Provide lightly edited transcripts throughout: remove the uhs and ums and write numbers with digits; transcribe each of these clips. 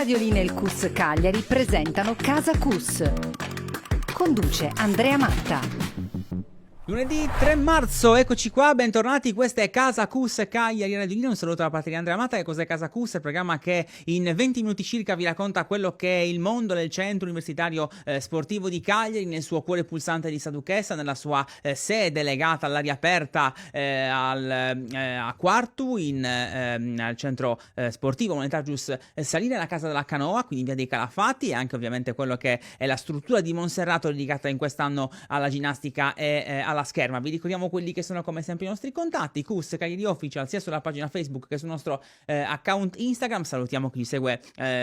Radioline e il CUS Cagliari presentano Casa CUS. Conduce Andrea Matta. Lunedì 3 marzo, eccoci qua, bentornati, questa è Casa CUS Cagliari Radioline, un saluto da parte di Andrea Matta. E cos'è Casa CUS? Il programma che in 20 minuti circa vi racconta quello che è il mondo del centro universitario sportivo di Cagliari, nel suo cuore pulsante di Sa Duchessa, nella sua sede legata all'aria aperta a Quartu, al centro sportivo Monetargius Saline, la casa della canoa, quindi in via dei Calafati, e anche ovviamente quello che è la struttura di Monserrato dedicata in quest'anno alla ginnastica e alla scherma. Vi ricordiamo quelli che sono come sempre i nostri contatti: CUS Cagliari Official sia sulla pagina Facebook che sul nostro account Instagram. Salutiamo chi ci segue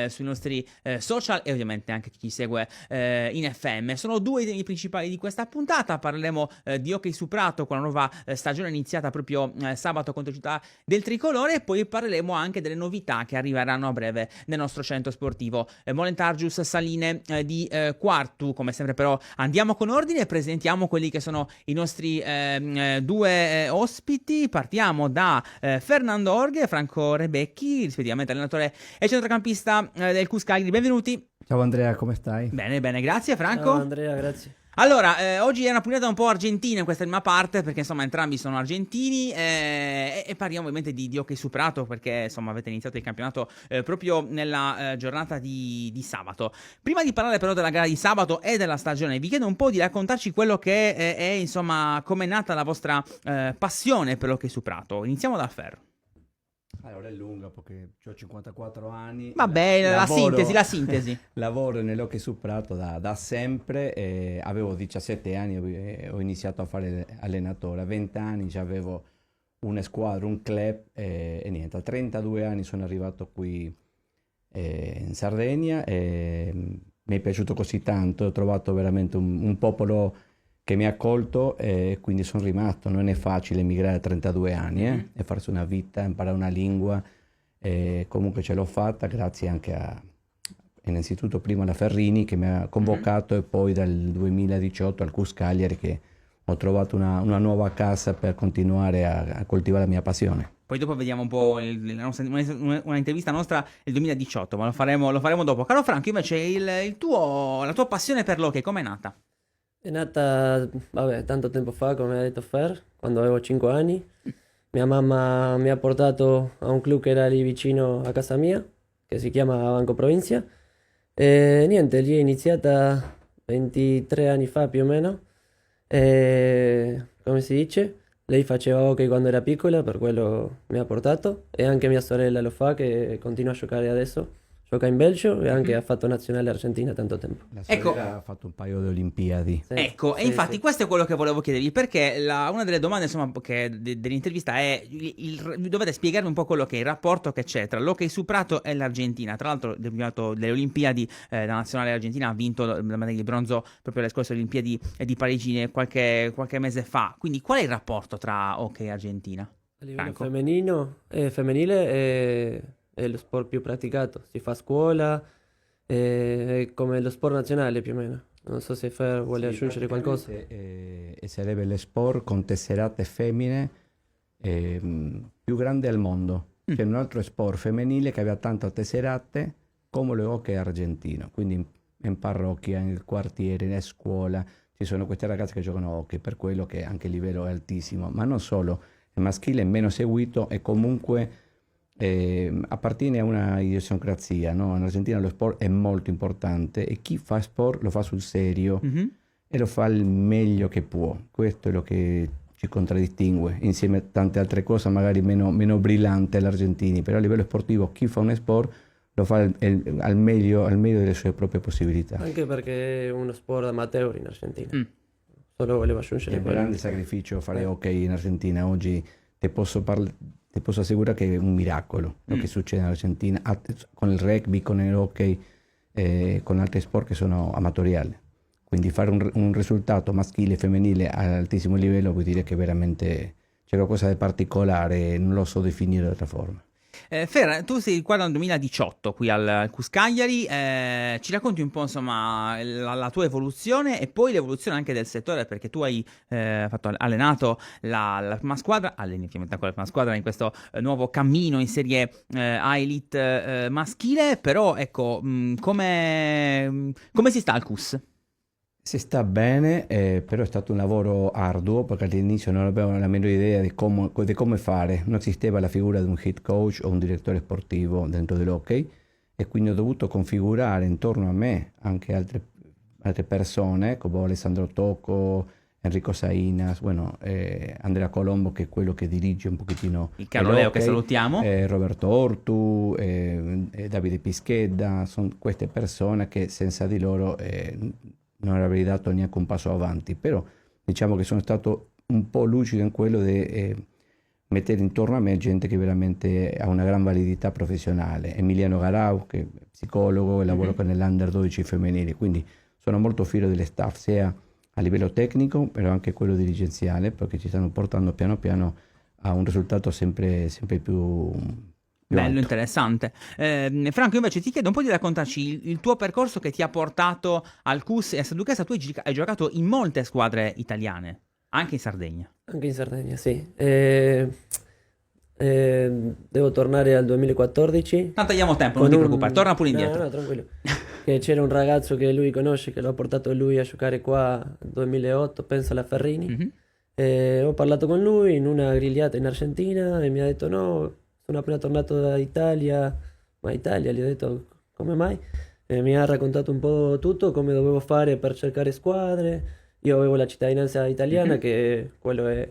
sui nostri social e ovviamente anche chi ci segue in FM. Sono due i temi principali di questa puntata. Parleremo di hockey su prato con la nuova stagione iniziata proprio sabato contro Città del Tricolore, e poi parleremo anche delle novità che arriveranno a breve nel nostro centro sportivo Monetargius Saline di Quartu. Come sempre però andiamo con ordine e presentiamo quelli che sono i nostri due ospiti. Partiamo da Fernando Orghe e Franco Rebecchi, rispettivamente allenatore e centrocampista del CUS Cagliari. Benvenuti. Ciao Andrea, come stai? Bene, bene, grazie. Franco? Ciao Andrea, grazie. Allora, oggi è una puntata un po' argentina in questa prima parte, perché insomma entrambi sono argentini, e parliamo ovviamente di hockey su prato, perché insomma avete iniziato il campionato proprio nella giornata di sabato. Prima di parlare però della gara di sabato e della stagione, vi chiedo un po' di raccontarci quello che è insomma, come è nata la vostra passione per l'hockey su prato. Iniziamo dal Ferro. Allora è lunga perché ho 54 anni. Vabbè, la sintesi. Lavoro nell'hockey su prato da sempre. Avevo 17 anni e ho iniziato a fare allenatore. A 20 anni già avevo una squadra, un club, e niente. A 32 anni sono arrivato qui in Sardegna e mi è piaciuto così tanto. Ho trovato veramente un popolo che mi ha accolto, e quindi sono rimasto. Non è facile emigrare a 32 anni e farsi una vita, imparare una lingua, e comunque ce l'ho fatta grazie anche innanzitutto prima alla Ferrini che mi ha convocato, e poi dal 2018 al CUS Cagliari che ho trovato una nuova casa per continuare a coltivare la mia passione. Poi dopo vediamo un po' una intervista nostra del 2018, ma lo faremo dopo. Caro Franco, invece la tua passione per l'hockey com'è nata? È nata, tanto tempo fa, come ha detto Fer, quando avevo 5 anni. Mia mamma mi ha portato a un club che era lì vicino a casa mia, che si chiama Banco Provincia. E niente, lì è iniziata 23 anni fa più o meno. E, come si dice, lei faceva hockey quando era piccola, per quello mi ha portato. E anche mia sorella lo fa, che continua a giocare adesso. Gioca in Belgio e anche ha fatto nazionale argentina tanto tempo. La sorella ha fatto un paio di Olimpiadi. Sì. Ecco, e infatti questo è quello che volevo chiedervi, perché una delle domande insomma dell'intervista è dovete spiegarmi un po' quello che è il rapporto che c'è tra l'hockey su prato e l'Argentina. Tra l'altro delle Olimpiadi la nazionale argentina ha vinto la medaglia di bronzo proprio alle scorse Olimpiadi di Parigi qualche mese fa. Quindi qual è il rapporto tra hockey e Argentina? A livello femminile è lo sport più praticato, si fa a scuola, è come lo sport nazionale più o meno. Non so se Fer vuole aggiungere qualcosa. Sarebbe lo sport con tesserate femmine più grande al mondo. C'è un altro sport femminile che aveva tante tesserate come lo hockey argentino. Quindi in parrocchia, nel quartiere, nella scuola ci sono queste ragazze che giocano a hockey, per quello che anche il livello è altissimo. Ma non solo, il maschile è meno seguito e comunque appartiene a una idiosincrazia, no? In Argentina lo sport è molto importante e chi fa sport lo fa sul serio e lo fa il meglio che può. Questo è lo che ci contraddistingue, insieme a tante altre cose magari meno brillanti agli argentini, però a livello sportivo chi fa un sport lo fa al meglio delle sue proprie possibilità. Anche perché è uno sport amateur in Argentina. Solo volevo aggiungere. È un grande sacrificio fare hockey in Argentina. Oggi ti posso assicurare che è un miracolo lo che succede in Argentina con il rugby, con il hockey, con altri sport che sono amatoriali. Quindi fare un risultato maschile e femminile all'altissimo livello vuol dire che veramente c'è qualcosa di particolare, non lo so definire di altra forma. Fer, tu sei qua dal 2018 qui al CUS Cagliari, ci racconti un po' insomma la tua evoluzione e poi l'evoluzione anche del settore, perché tu hai allenato la prima squadra, alleni ovviamente ancora la prima squadra in questo nuovo cammino in serie A Elite maschile, però ecco, come si sta al CUS? Si sta bene, però è stato un lavoro arduo perché all'inizio non avevamo la minore idea di come fare. Non esisteva la figura di un head coach o un direttore sportivo dentro dell'hockey e quindi ho dovuto configurare intorno a me anche altre persone come Alessandro Tocco, Enrico Sainas, Andrea Colombo che è quello che dirige un pochettino Il caro Leo che salutiamo. Roberto Ortu, Davide Pischedda, sono queste persone che senza di loro non avrei dato neanche un passo avanti, però diciamo che sono stato un po' lucido in quello di mettere intorno a me gente che veramente ha una gran validità professionale. Emiliano Garau, che è psicologo e lavora con l'Under 12 femminili, quindi sono molto fiero delle staff, sia a livello tecnico, però anche quello dirigenziale, perché ci stanno portando piano piano a un risultato sempre più bello, alto. interessante. Franco, invece ti chiedo un po' di raccontarci il tuo percorso che ti ha portato al CUS e a San Ducasa. Tu hai giocato in molte squadre italiane, anche in Sardegna. Anche in Sardegna, sì. Devo tornare al 2014. Tanto abbiamo tempo, non ti preoccupare, torna pure indietro. No, tranquillo. Che c'era un ragazzo che lui conosce, che l'ha portato lui a giocare qua nel 2008, penso alla Ferrini. Ho parlato con lui in una grigliata in Argentina e mi ha detto no, sono appena tornato da Italia, ma Italia, gli ho detto come mai? Mi ha raccontato un po' tutto, come dovevo fare per cercare squadre. Io avevo la cittadinanza italiana, che quello è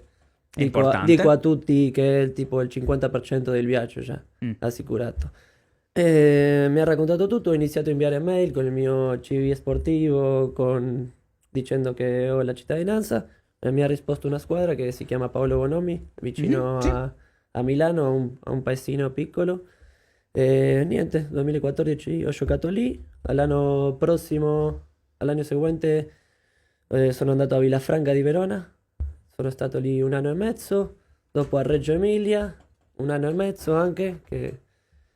importante. Dico a tutti che è tipo il 50% del viaggio già assicurato. Mi ha raccontato tutto, ho iniziato a inviare mail con il mio CV sportivo, dicendo che ho la cittadinanza, e mi ha risposto una squadra che si chiama Paolo Bonomi, vicino a Milano, a un paesino piccolo. E niente, 2014 ho giocato lì, all'anno seguente sono andato a Villafranca di Verona, sono stato lì 1 anno e mezzo, dopo a Reggio Emilia 1 anno e mezzo anche, che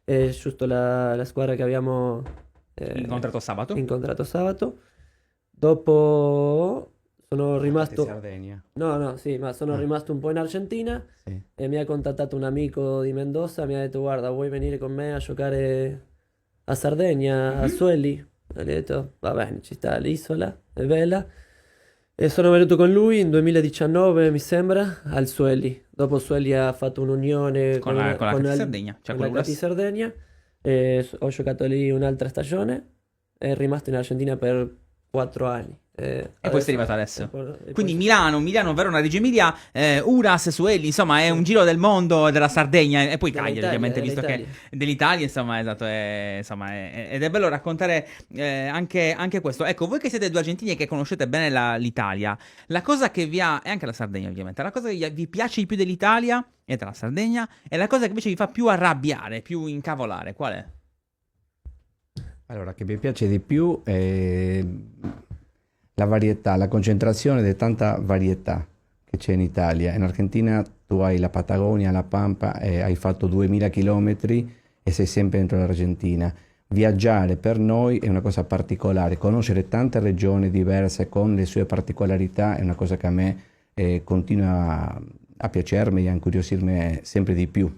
è giusto la squadra che abbiamo incontrato sabato. Dopo sono rimasto... Sardegna. No, sì, ma sono rimasto un po' in Argentina, Sì. e mi ha contattato un amico di Mendoza, mi ha detto guarda, vuoi venire con me a giocare a Sardegna, a Suelli? E gli ho detto va bene, ci sta l'isola, è bella. E sono venuto con lui in 2019, mi sembra, al Suelli. Dopo Suelli ha fatto un'unione con la KT Sardegna, cioè con la KT Sardegna. E ho giocato lì un'altra stagione e rimasto in Argentina per 4 anni. E poi sei arrivato adesso. e Quindi poi- Milano, Verona, Reggio Emilia, Uras, Suelli, insomma è un giro del mondo, della Sardegna e poi Cagliari ovviamente, visto che dell'Italia, insomma, esatto, ed è bello raccontare anche questo. Ecco, voi che siete due argentini e che conoscete bene l'Italia, la cosa che e anche la Sardegna ovviamente, la cosa che vi piace di più dell'Italia e della Sardegna e la cosa che invece vi fa più arrabbiare, più incavolare, qual è? Allora, che mi piace di più è la varietà, la concentrazione di tanta varietà che c'è in Italia. In Argentina tu hai la Patagonia, la Pampa, e hai fatto 2000 chilometri e sei sempre dentro l'Argentina. Viaggiare per noi è una cosa particolare, conoscere tante regioni diverse con le sue particolarità è una cosa che a me continua a piacermi e a incuriosirmi sempre di più.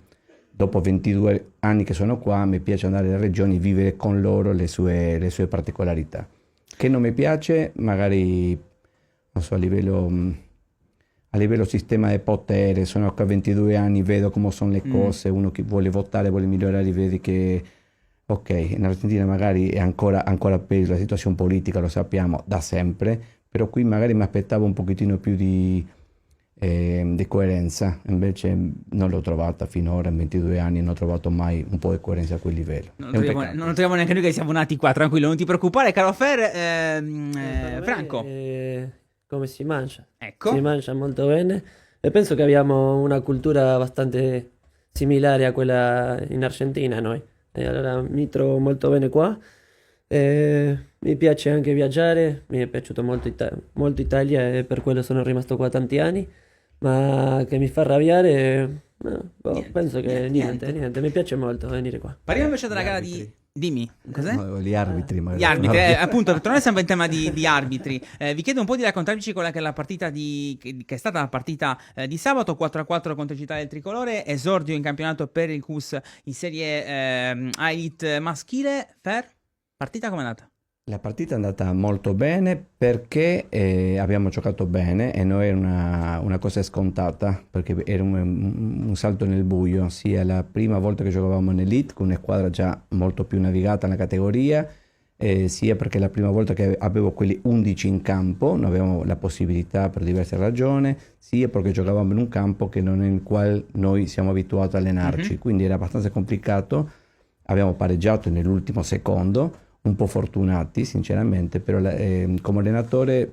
Dopo 22 anni che sono qua, mi piace andare nelle regioni e vivere con loro le sue particolarità. Che non mi piace, magari, non so, a livello sistema di potere, sono qua a 22 anni, vedo come sono le cose, uno che vuole votare, vuole migliorare, vedi che, ok, in Argentina magari è ancora peggio la situazione politica, lo sappiamo da sempre, però qui magari mi aspettavo un pochettino più di coerenza, invece non l'ho trovata finora, in 22 anni non ho trovato mai un po' di coerenza a quel livello. Non lo troviamo neanche noi che siamo nati qua, tranquillo, non ti preoccupare, caro Fer. Franco. Come si mangia? Ecco. Si mangia molto bene e penso che abbiamo una cultura abbastanza similare a quella in Argentina noi. E allora mi trovo molto bene qua. Mi piace anche viaggiare, mi è piaciuto molto Italia e per quello sono rimasto qua tanti anni. Ma che mi fa arrabbiare Penso che Niente. niente, mi piace molto venire qua. Parliamo invece della Gli gara arbitri. di... Dimmi, cos'è? No, gli arbitri magari. Gli arbitri, appunto, per tornare sempre in tema di arbitri, vi chiedo un po' di raccontarci quella che è la partita che è stata la partita di sabato 4-4 contro Città del Tricolore, esordio in campionato per il CUS in serie A Elite maschile. Partita com'è andata? La partita è andata molto bene perché abbiamo giocato bene e non era una cosa scontata, perché era un salto nel buio, sia la prima volta che giocavamo in Elite con una squadra già molto più navigata nella categoria, sia perché la prima volta che avevo quelli 11 in campo, non avevamo la possibilità per diverse ragioni, sia perché giocavamo in un campo che non è nel quale noi siamo abituati a allenarci, quindi era abbastanza complicato. Abbiamo pareggiato nell'ultimo secondo, un po' fortunati sinceramente, però come allenatore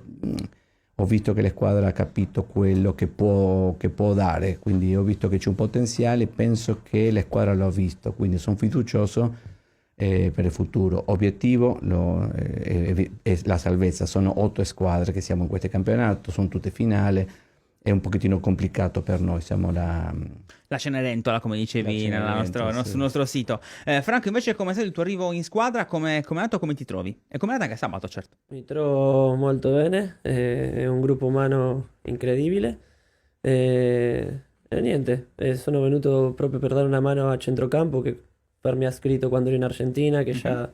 ho visto che la squadra ha capito quello che può dare, quindi ho visto che c'è un potenziale, penso che la squadra l'ha visto, quindi sono fiducioso per il futuro. Obiettivo è la salvezza, sono 8 squadre che siamo in questo campionato, sono tutte finali, è un pochino complicato per noi, siamo La Cenerentola, come dicevi sul nostro sito. Franco, invece, come è stato il tuo arrivo in squadra? Come è andato? Come ti trovi? E come è andata anche sabato, certo? Mi trovo molto bene, è un gruppo umano incredibile e niente, sono venuto proprio per dare una mano a centrocampo che per mi ha scritto quando ero in Argentina, che già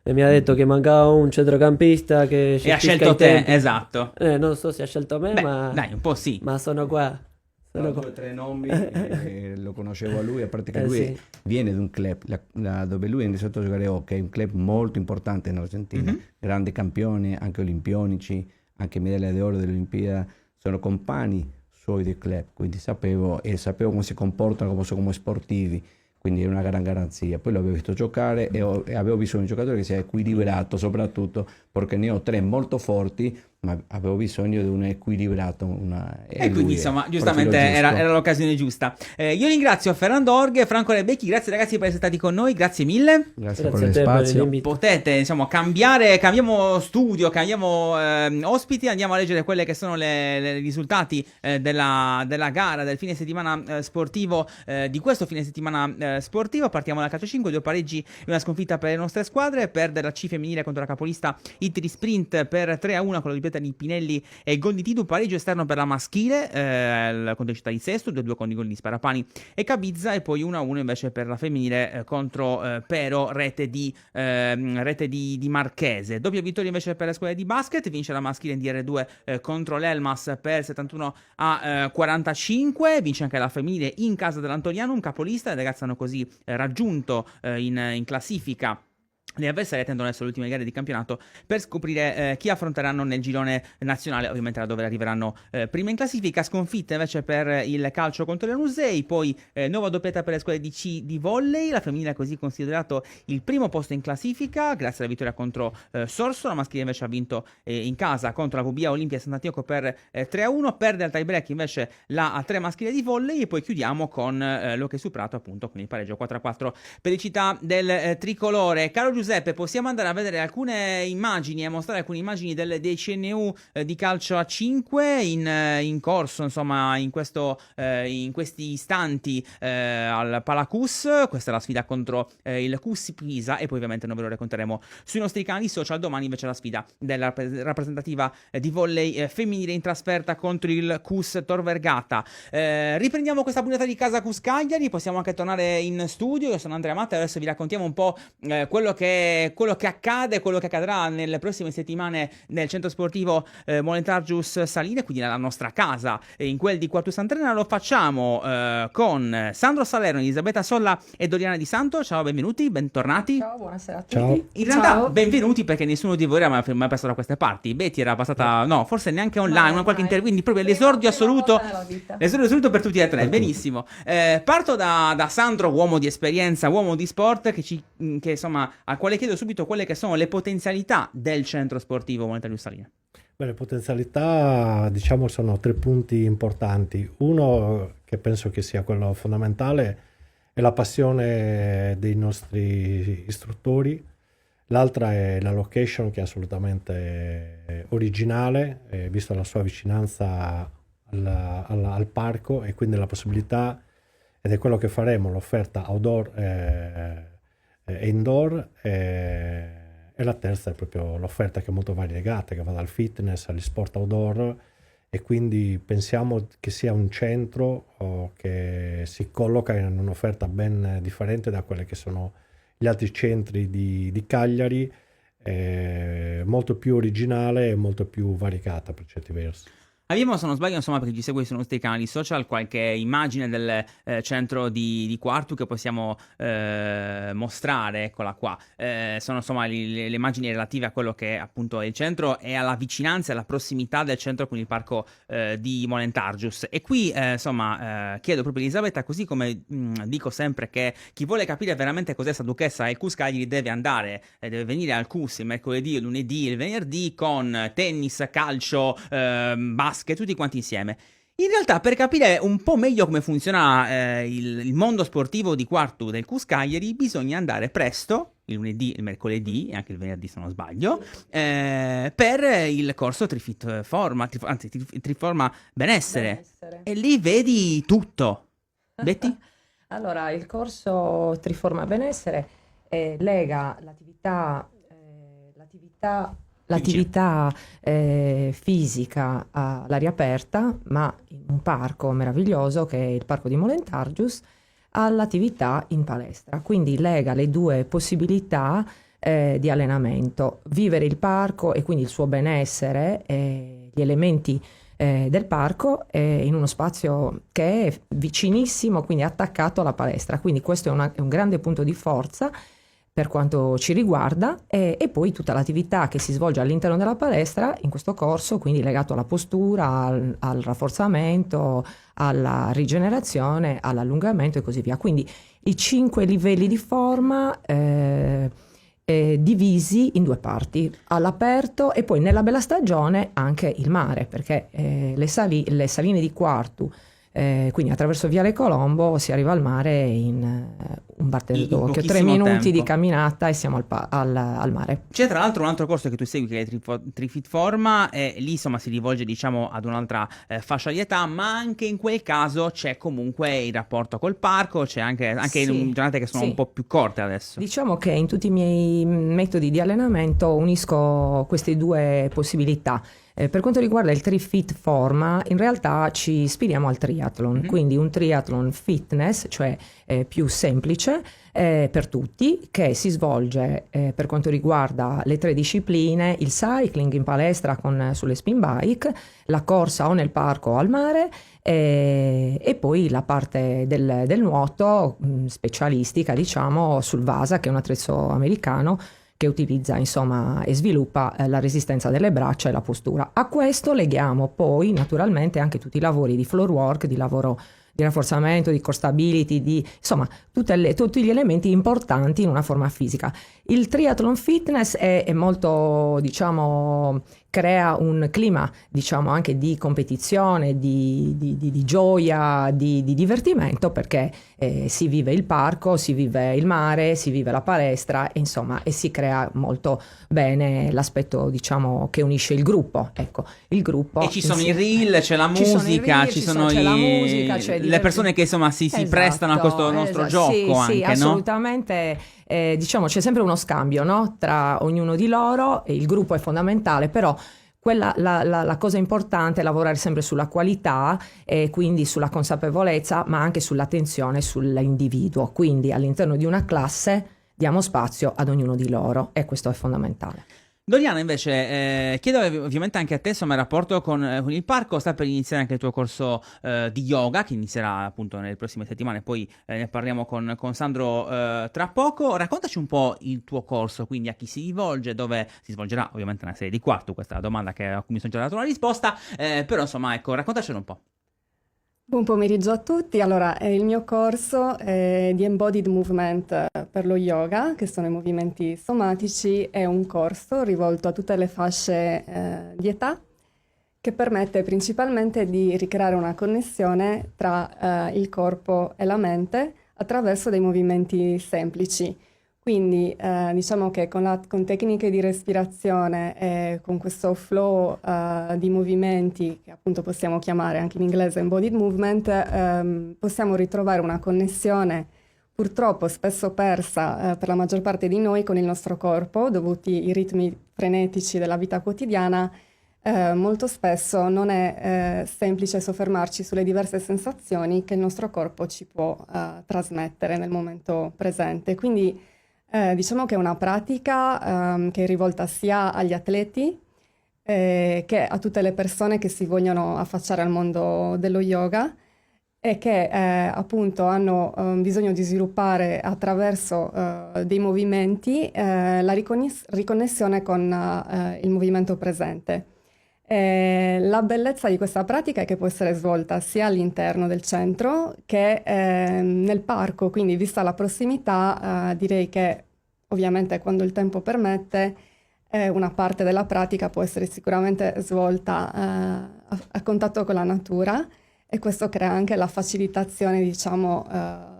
mi ha detto che mancava un centrocampista che E ha gestisca scelto i te, tempi. esatto. Non so se ha scelto me, Beh, ma, dai, un po' sì. ma sono qua. Sono Due qua. o tre nomi, lo conoscevo a lui, a parte che lui Sì. viene da un club dove lui è iniziato a giocare hockey, un club molto importante in Argentina, grande campione, anche olimpionici, anche medaglia d'oro delle Olimpiadi, sono compagni suoi del club, quindi sapevo come si comportano come sportivi, quindi è una gran garanzia. Poi l'avevo visto giocare e avevo bisogno di un giocatore che sia equilibrato, soprattutto perché ne ho 3 molto forti, ma avevo bisogno di un equilibrato. E quindi insomma, giustamente era l'occasione giusta. Io ringrazio Ferrando Orghe e Franco Rebecchi, grazie ragazzi per essere stati con noi, grazie mille. Grazie per Grazie a te per l'spazio. l'invito. Potete insomma cambiamo studio, cambiamo ospiti, andiamo a leggere quelle che sono i risultati della gara del fine settimana sportivo, di questo fine settimana sportivo. Partiamo dal calcio 5, 2 pareggi e una sconfitta per le nostre squadre. Perde la C femminile contro la capolista Itri Sprint per 3-1 con la doppietta di Pinelli e il gol di Tidu. Pareggio esterno per la maschile contro Città di Sesto, 2-2 con i gol di Sparapani e Cabizza, e poi 1-1 invece per la femminile contro Pero, rete di Marchese. Doppia vittoria invece per le squadre di basket, vince la maschile in DR2 contro l'Elmas per 71-45, vince anche la femminile in casa dell'Antoniano, un capolista. Le ragazze hanno così raggiunto in classifica le avversarie, attendono adesso le ultime gare di campionato per scoprire chi affronteranno nel girone nazionale, ovviamente da dove arriveranno prima in classifica. Sconfitta invece per il calcio contro le Rusei, poi nuova doppietta per le squadre di C di volley. La femminile ha così considerato il primo posto in classifica grazie alla vittoria contro Sorso. La maschile invece ha vinto in casa contro la VBA Olimpia Sant'Antioco per 3-1, perde al tie break invece la A3 maschile di volley, e poi chiudiamo con l'Hockey su Prato, appunto con il pareggio 4-4 per le Città del Tricolore. Caro Giuseppe, possiamo andare a vedere alcune immagini, a mostrare alcune immagini dei CNU di calcio a 5 in corso, insomma, in questi istanti al Palacus. Questa è la sfida contro il CUS Pisa, e poi ovviamente noi ve lo racconteremo sui nostri canali social. Domani invece la sfida della rappresentativa di volley femminile in trasferta contro il CUS Tor Vergata. Riprendiamo questa puntata di Casa CUS Cagliari, possiamo anche tornare in studio. Io sono Andrea Matta e adesso vi raccontiamo un po' quello che accade, quello che accadrà nelle prossime settimane nel centro sportivo Monetargius Saline, quindi nella nostra casa, in quel di Quartu Sant'Elena. Lo facciamo con Sandro Salerno, Elisabetta Solla e Doriana Di Santo. Ciao, benvenuti, bentornati. Ciao, buonasera a tutti. Ciao. In realtà, Ciao. benvenuti, perché nessuno di voi era mai passato da queste parti. Betty era passata, no, forse neanche online, una qualche intervento, quindi proprio l'esordio assoluto. L'esordio assoluto per tutti e tre, benissimo. Parto da Sandro, uomo di esperienza, uomo di sport, che insomma, al quale chiedo subito quelle che sono le potenzialità del centro sportivo Monetario Saline. Beh, le potenzialità, diciamo, sono 3 punti importanti. Uno, che penso che sia quello fondamentale, è la passione dei nostri istruttori. L'altra è la location, che è assolutamente originale, visto la sua vicinanza al parco, e quindi la possibilità ed è quello che faremo, l'offerta outdoor e indoor, e la terza è proprio l'offerta che è molto variegata, che va dal fitness agli sport outdoor, e quindi pensiamo che sia un centro che si colloca in un'offerta ben differente da quelle che sono gli altri centri di Cagliari, molto più originale e molto più variegata per certi versi. Abbiamo, se non sbaglio, insomma, perché ci segue sui nostri canali social, qualche immagine del centro di Quartu che possiamo mostrare, eccola qua. Sono insomma le immagini relative a quello che appunto è il centro e alla vicinanza e alla prossimità del centro con il parco di Molentargius. E qui chiedo proprio a Elisabetta, così come dico sempre che chi vuole capire veramente cos'è sta duchessa e il CUS Cagliari deve venire al CUS il mercoledì, il lunedì, il venerdì con tennis, calcio, basket, tutti quanti insieme. In realtà, per capire un po' meglio come funziona il mondo sportivo di Quartu del CUS Cagliari, bisogna andare presto, il lunedì, il mercoledì e anche il venerdì se non sbaglio, per il corso Trifit Forma, Triforma Benessere. E lì vedi tutto. Betty? Allora, il corso Triforma Benessere lega l'attività fisica all'aria aperta, ma in un parco meraviglioso che è il parco di Molentargius, all'attività in palestra. Quindi lega le due possibilità di allenamento, vivere il parco e quindi il suo benessere, gli elementi del parco in uno spazio che è vicinissimo, quindi attaccato alla palestra. Quindi questo è un grande punto di forza per quanto ci riguarda, e poi tutta l'attività che si svolge all'interno della palestra in questo corso, quindi legato alla postura, al rafforzamento, alla rigenerazione, all'allungamento e così via. Quindi i 5 livelli di forma divisi in 2 parti, all'aperto e poi nella bella stagione anche il mare, perché le saline di Quartu, quindi attraverso Viale Colombo si arriva al mare in un batter d'occhio, 3 minuti tempo di camminata e siamo al mare. C'è tra l'altro un altro corso che tu segui che è Trifit Forma, e lì insomma si rivolge diciamo ad un'altra fascia di età, ma anche in quel caso c'è comunque il rapporto col parco, c'è anche Sì, in giornate che sono sì. un po' più corte adesso. Diciamo che in tutti i miei metodi di allenamento unisco queste 2 possibilità. Per quanto riguarda il Trifit Forma, in realtà ci ispiriamo al triathlon, quindi un triathlon fitness, cioè più semplice per tutti, che si svolge per quanto riguarda le 3 discipline: il cycling in palestra sulle spin bike, la corsa o nel parco o al mare, e poi la parte del nuoto specialistica, diciamo, sul Vasa, che è un attrezzo americano che utilizza insomma e sviluppa la resistenza delle braccia e la postura. A questo leghiamo poi naturalmente anche tutti i lavori di floor work, di lavoro di rafforzamento, di core stability, insomma tutti gli elementi importanti in una forma fisica. Il triathlon fitness è molto, diciamo, crea un clima, diciamo, anche di competizione, di gioia, di divertimento, perché si vive il parco, si vive il mare, si vive la palestra, e insomma, e si crea molto bene l'aspetto, diciamo, che unisce il gruppo. Ecco, il gruppo. E ci sono i reel, c'è la musica, c'è la musica, c'è le persone che insomma si prestano a questo nostro gioco, sì, anche, sì, no? Assolutamente. Diciamo c'è sempre uno scambio, no? Tra ognuno di loro, e il gruppo è fondamentale, però la cosa importante è lavorare sempre sulla qualità e quindi sulla consapevolezza, ma anche sull'attenzione sull'individuo. Quindi all'interno di una classe diamo spazio ad ognuno di loro, e questo è fondamentale. Doriana, invece, chiedo ovviamente anche a te, insomma, il rapporto con il parco. Sta per iniziare anche il tuo corso di yoga, che inizierà appunto nelle prossime settimane, poi ne parliamo con Sandro tra poco. Raccontaci un po' il tuo corso, quindi a chi si rivolge, dove si svolgerà, ovviamente una serie di Quartu, questa è la domanda a cui mi sono già dato una risposta, però insomma, ecco, raccontacelo un po'. Buon pomeriggio a tutti. Allora, il mio corso di Embodied Movement per lo yoga, che sono i movimenti somatici, è un corso rivolto a tutte le fasce di età, che permette principalmente di ricreare una connessione tra il corpo e la mente attraverso dei movimenti semplici. Quindi diciamo che con tecniche di respirazione e con questo flow di movimenti, che appunto possiamo chiamare anche in inglese embodied movement, possiamo ritrovare una connessione purtroppo spesso persa per la maggior parte di noi con il nostro corpo, dovuti ai ritmi frenetici della vita quotidiana. Molto spesso non è semplice soffermarci sulle diverse sensazioni che il nostro corpo ci può trasmettere nel momento presente. Quindi diciamo che è una pratica che è rivolta sia agli atleti che a tutte le persone che si vogliono affacciare al mondo dello yoga e che appunto hanno bisogno di sviluppare attraverso dei movimenti la riconnessione con il movimento presente. La bellezza di questa pratica è che può essere svolta sia all'interno del centro che nel parco, quindi vista la prossimità direi che ovviamente quando il tempo permette una parte della pratica può essere sicuramente svolta a contatto con la natura e questo crea anche la facilitazione, diciamo,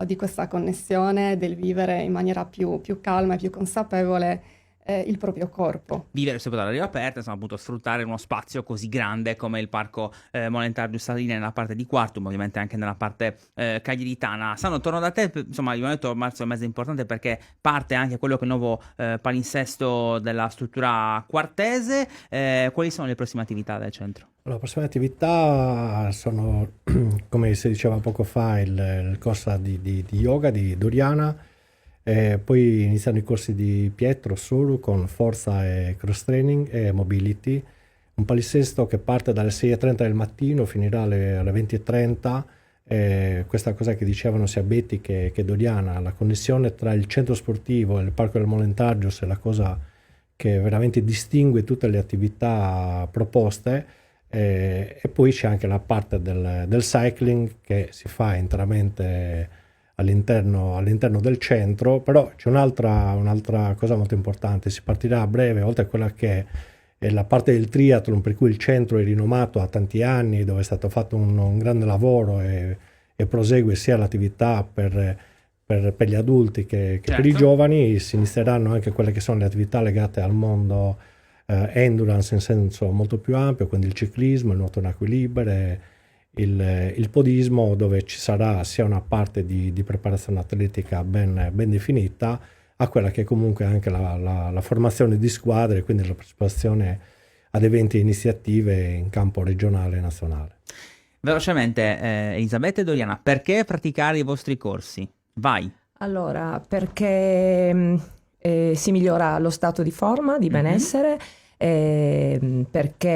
di questa connessione, del vivere in maniera più calma e più consapevole il proprio corpo. Vivere soprattutto all'aria aperta, insomma, appunto sfruttare uno spazio così grande come il parco Molentargius Saline nella parte di Quartum, ovviamente anche nella parte cagliaritana. Sano, torno da te, insomma, abbiamo detto marzo è un mese importante perché parte anche quello che è il nuovo palinsesto della struttura quartese. Quali sono le prossime attività del centro? Le prossime attività sono, come si diceva poco fa, il corso di yoga di Doriana. Poi iniziano i corsi di Pietro Sulu con forza e cross training e mobility, un palinsesto che parte dalle 6:30 del mattino, finirà alle 20:30. Questa cosa che dicevano sia Betty che Doriana, la connessione tra il centro sportivo e il parco del Molentargius è la cosa che veramente distingue tutte le attività proposte. E poi c'è anche la parte del cycling che si fa interamente all'interno del centro, però c'è un'altra cosa molto importante. Si partirà a breve, oltre a quella che è la parte del triathlon, per cui il centro è rinomato a tanti anni, dove è stato fatto un grande lavoro e prosegue sia l'attività per gli adulti che Certo. per i giovani. Si inizieranno anche quelle che sono le attività legate al mondo endurance in senso molto più ampio, quindi il ciclismo, il nuoto in acque libere, il podismo, dove ci sarà sia una parte di preparazione atletica ben definita, a quella che è comunque anche la formazione di squadre, quindi la partecipazione ad eventi e iniziative in campo regionale e nazionale. Velocemente, Elisabetta e Doriana, perché praticare i vostri corsi? Vai. Allora, perché si migliora lo stato di forma, di benessere, perché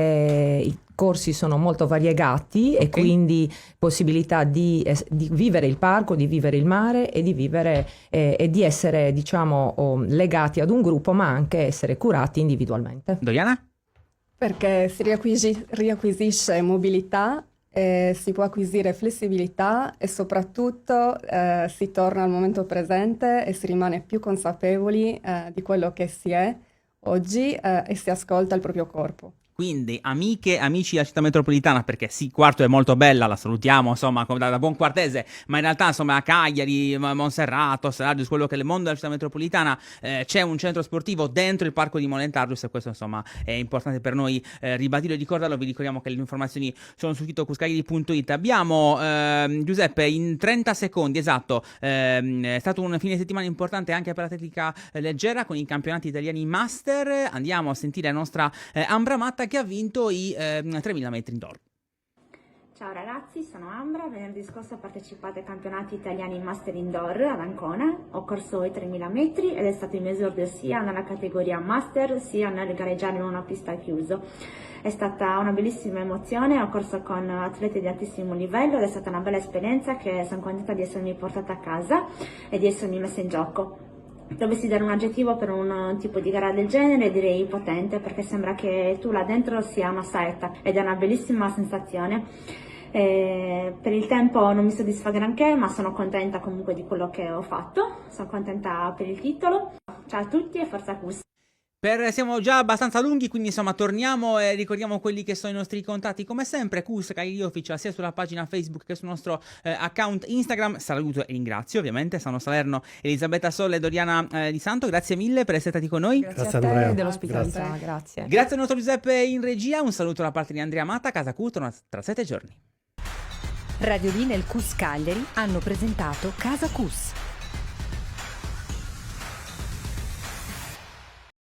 i corsi sono molto variegati e quindi possibilità di vivere il parco, di vivere il mare e di vivere e di essere, diciamo, legati ad un gruppo, ma anche essere curati individualmente. Doriana? Perché si riacquisisce mobilità, si può acquisire flessibilità e soprattutto si torna al momento presente e si rimane più consapevoli di quello che si è oggi e si ascolta il proprio corpo. Quindi, amiche, amici della città metropolitana, perché sì, Quarto è molto bella, la salutiamo, insomma, da buon quartese, ma in realtà, insomma, a Cagliari, Monserrato, Serradius, quello che è il mondo della città metropolitana, c'è un centro sportivo dentro il parco di Molentargius e questo, insomma, è importante per noi ribadirlo e ricordarlo. Vi ricordiamo che le informazioni sono sul sito cuscagliari.it. Abbiamo, Giuseppe, in 30 secondi, esatto, è stato un fine settimana importante anche per l'atletica leggera con i campionati italiani master. Andiamo a sentire la nostra Ambra Matta, che ha vinto i 3.000 metri indoor. Ciao ragazzi, sono Ambra. Venerdì scorso ho partecipato ai campionati italiani Master Indoor ad Ancona. Ho corso i 3.000 metri ed è stato il mio esordio sia nella categoria Master sia nel gareggiare in una pista al chiuso. È stata una bellissima emozione, ho corso con atleti di altissimo livello ed è stata una bella esperienza che sono contenta di essermi portata a casa e di essermi messa in gioco. Dovessi dare un aggettivo per un tipo di gara del genere, direi potente, perché sembra che tu là dentro sia una saetta ed è una bellissima sensazione. Per il tempo non mi soddisfa granché, ma sono contenta comunque di quello che ho fatto, sono contenta per il titolo. Ciao a tutti e forza Cus! Siamo già abbastanza lunghi, quindi insomma torniamo e ricordiamo quelli che sono i nostri contatti. Come sempre, Cus Cagliari Official, sia sulla pagina Facebook che sul nostro account Instagram. Saluto e ringrazio ovviamente Sano Salerno, Elisabetta Solle e Doriana Di Santo. Grazie mille per essere stati con noi. Grazie a Andrea. te dell'ospitalità, grazie. Grazie al nostro Giuseppe in regia. Un saluto da parte di Andrea Mata. Casa Cus torna tra 7 giorni. Radiolina e il Cus Cagliari hanno presentato Casa Cus.